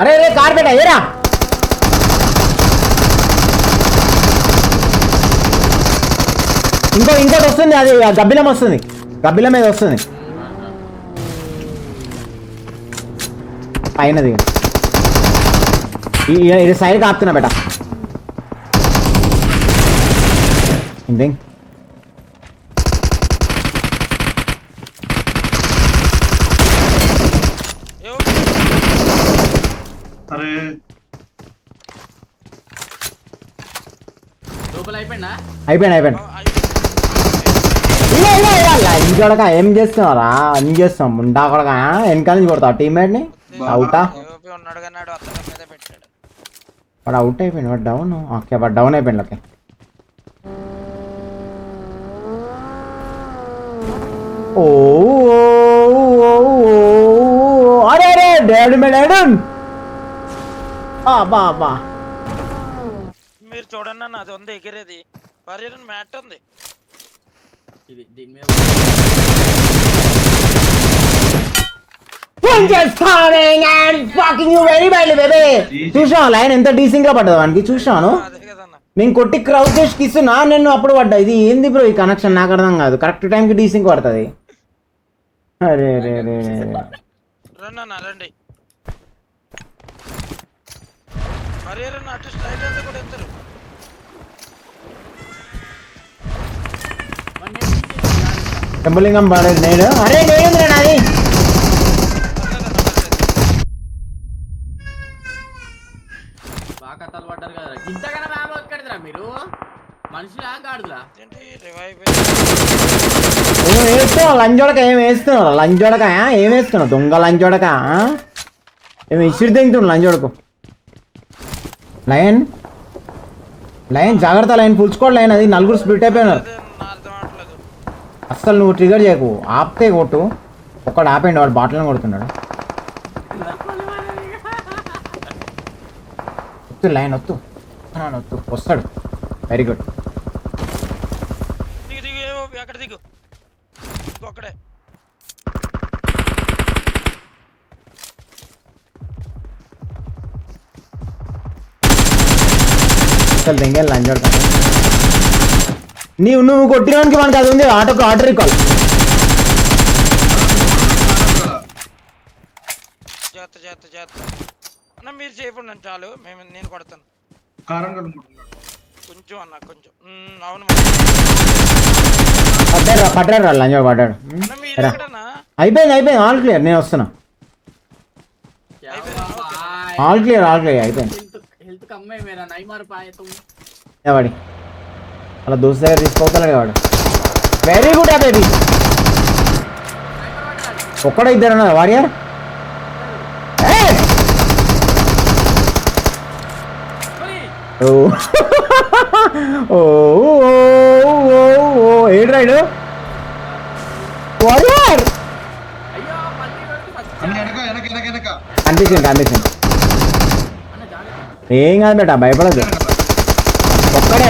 అరే రే కార్ పెట్టా ఏరా ఇంకోటి వస్తుంది, అది గబ్బిలం వస్తుంది, గబ్బిలం మీద వస్తుంది పైనది. ఇది సైడ్ కాపుతున్నా బేట ఇంతే. అయిపోయింది ఇంకొక ఏం చేస్తున్నారా అన్ని చేస్తున్నాం ముండా కొడక వెనకాల నుంచి కొడతావు టీమ్మేట్ ని అవుటా వాడు అవుట్ అయిపోయింది, వాడు డౌన్. ఓకే వాడు డౌన్ అయిపోయింది. ఓకే ఓ అరే అరే డాడీ మేడం బా మీరు చూడండి అన్న, అది ఉంది ఎగిరేది పర్యటన మ్యాట్ ఉంది. చూసాను లైన్ ఎంత డీసింగ్ గా పడ్డది వానికి, చూసాను నేను కొట్టి క్రౌడ్ చేసి ఇస్తున్నా, నేను అప్పుడు పడ్డా. ఇది ఏంది బ్రో ఈ కనెక్షన్ నాకు అర్థం కాదు, కరెక్ట్ టైంకి డీసింగ్ పడుతుంది. అరే రే రే రండి అన్న రండి, పర్యటన అటు స్ట్రైట్ అయితే కూడా ఎత్తారు. టెంపులింగం పడేది నేను. అరే నేను నాది బాగా కథలు పడ్డారు కదా, ఇంతకన్నా మ్యామ్ ఎక్కడిదిరా మీరు మనుషులా గాడులా? ఏం వేస్తున్నావు లంచోడక, ఏం వేస్తున్నావు లంచోడక, ఏం వేస్తున్నావు దొంగ లంచోడక, ఏమి ఇసిరి తింటున్నావు లంచోడకు. లైన్ లైన్ జాగ్రత్త, లైన్ పులుచుకోండి లైన్, అది నలుగురు స్ప్లిట్ అయిపోయినారు. అస్సలు నువ్వు ట్రిగర్ చేయకు, ఆపితే కొట్టు. ఒక్కడు ఆపేయండి, వాడు బాటిల్ని కొడుతున్నాడు. వద్దు లైన్ వద్దు వద్దు, వస్తాడు. Very good. అక్కడ దిగు ఒక్కడే. అసలు దింగేది లంచోడు. నువ్వు కొట్టినానికి మనకి అది ఉంది, ఆర్డర్ రికాల్. అన్న మీరు చేయకుండా చాలు, నేను కొడతాను కొంచెం అన్న కొంచెం. అవును పడ్డాడు లంచోడు పడ్డాడు. అయిపోయింది ఆల్ క్లియర్, నేను వస్తున్నా. ఆల్ క్లియర్ అయిపోయింది. వాడి అలా దోస్తు దగ్గర తీసుకోగలడు వాడు. Very good baby. ఒక్కడ ఇద్దరు అన్నారు వారియర్. ఏడు రైడు వారియర్ కనిపించింది. ఏం కాదు బేట, భయపడదు. ఒక్కడే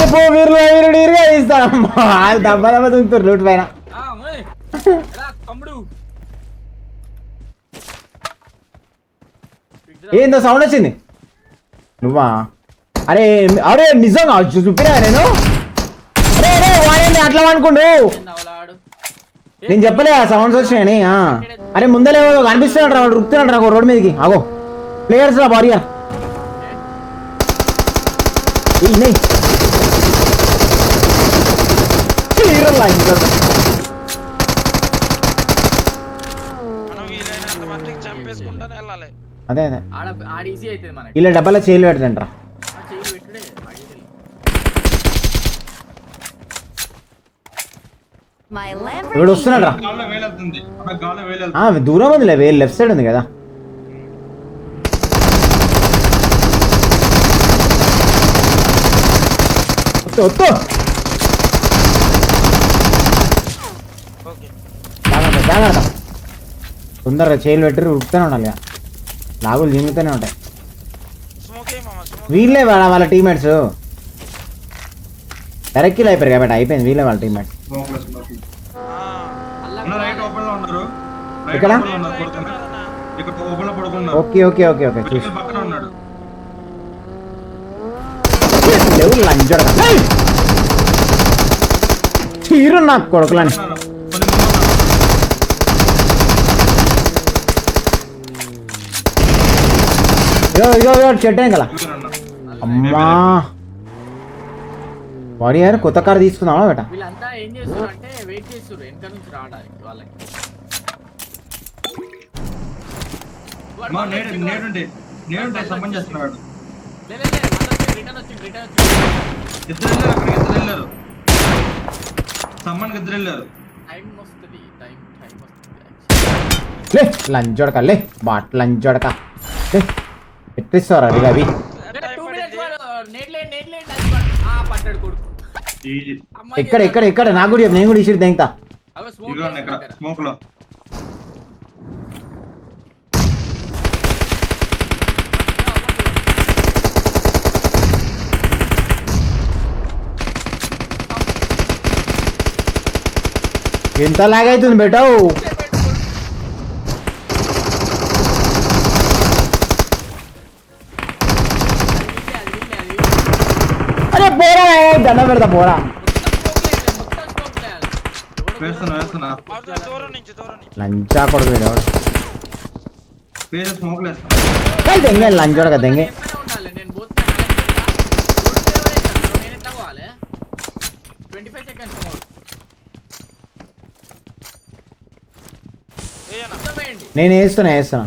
చెప్పు వీరుగా తీస్తాను. దెబ్బ తుంగుతారు లూట్ పైన. ఏందో సౌండ్ వచ్చింది. నువ్వా? అరే అరే నిజంగా చూపిరా నేను. అరే వాడేంటి అట్లా అనుకుండు, నేను చెప్పలే ఆ సౌండ్స్ వచ్చినాయని. అరే ముందలే కనిపిస్తున్నాడు రా, వాడు రుక్కుతున్నాడు రా రోడ్ మీదకి. ఆగో ప్లేయర్స్ రా భార్య. అదే ఇలా డబ్బాలో చేయలు పెడతాంట్రా. ఇప్పుడు వస్తున్నాడు రా, దూరం ఉందిలే, వేలు లెఫ్ట్ సైడ్ ఉంది కదా. జాగ్రత్త తొందరగా చేయలు పెట్టి ఉడుకుతూనే ఉండాలి, లాగులు జింగుతూనే ఉంటాయి. వీళ్ళే వాళ్ళ టీమ్మేట్స్. డైరెక్ట్ కిల్ అయిపోయారు కాబట్టి అయిపోయింది వీళ్ళే వాళ్ళ టీమ్ రైట్ ఓపెన్ లో ఉన్నారు ఇక్కడ? ఇక్కడ ఓపెన్ లో పడుకున్నారు. ఓకే ఓకే ఓకే ఓకే చూసి పక్కన ఉన్నాడు. లేవు లంచోడక చీరు నాకు కొడుకులని ఇగో ఇగో ఇగో చెట్టు కదా అమ్మా వాడి గారు కొత్త కారు తీసుకుందామా బేట వీళ్ళంతా ఏం చేస్తారు అంటే వెయిట్ చేస్తారు వెనక నుంచి రావడానికి వాళ్ళకి. నేడుంటే సంబంధం చేస్తున్నాడు. రిటర్న్ వచ్చింది. ఇద్దరు వెళ్ళారు, అక్కడికి ఇద్దరు వెళ్ళారు. సమ్మన్కి ఇద్దరు వెళ్ళారు. టైం వస్తుంది. లే లంచోడక లే బాట్ లంచోడక లే ఎట్టిస్తారా అది అవి పట్టాడు కొడుకు. ఎక్కడ ఎక్కడ ఎక్కడ నాకు కూడా చెప్పు, నేను కూడా ఇచ్చి తెంగుతా ఇదిగోండి ఇక్కడ స్మోక్ లో. ఎంత లాగ్ అవుతుంది బేటావు అరే పోరా దండ పెడతా పోరా వేస్తున్నా దూరం నుంచి లంచా కొడుకు వీడు. వేరే స్మోక్ లో వేస్తున్నా. దెంగే లంచోడక దెంగే నేను 25 seconds నేను వేస్తున్నా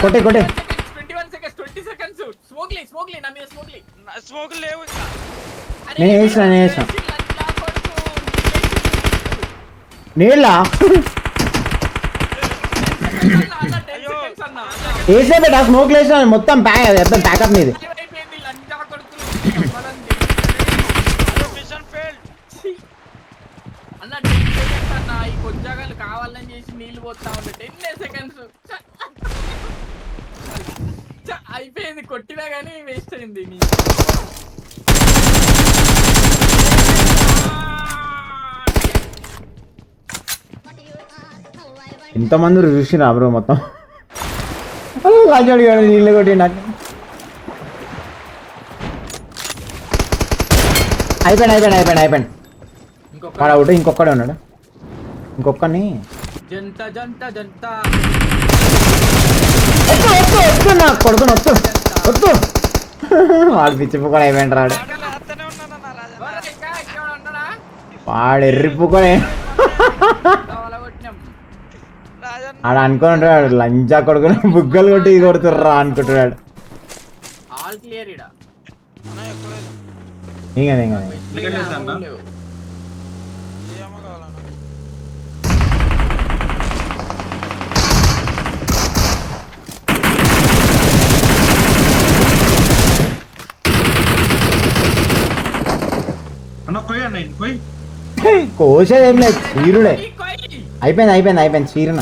కొట్టే కొట్టే 20 seconds స్మోక్లీ నా మీద స్మోక్ లేవు. నేను వేసిన నీళ్ళ వేసే బేటా స్మోక్ వేసిన మొత్తం ప్యాకప్ నీది. Mission failed. అన్న 10 seconds అన్న ఈ కొద్దిగాలు కావాలని చేసి నీళ్లు పోతా ఉంటే 10 seconds అయిపోయింది. కొట్టినా గానీ వేస్ట్ అయింది. ఇంతమంది చూసిరా బ్రో మొత్తం రాజాడు గారు నీళ్ళు కొట్టి నాకు అయిపోయింది వాడు అవుట్ ఇంకొక్కడే ఉన్నాడు ఇంకొకని జంట వద్దు నా కొడుకుని వద్దు వాడు పిచ్చిపు కూడా అయిపోయింది రాడు అత్తనే ఉన్నానన్నా రాజా. వాడు ఎర్రిప్పు కూడా ఆడ అనుకుంటున్నాడు లంచా కొడుకుని బుగ్గలు కొట్టి ఇది కొడుతుర్రా అనుకుంటున్నాడు. ఆల్ క్లియర్ ఇడ ఇంకా ఏమో కావాలన్నా. అన్న పోయి కోసేది ఏం లేదు చీరుడే అయిపోయింది చీరన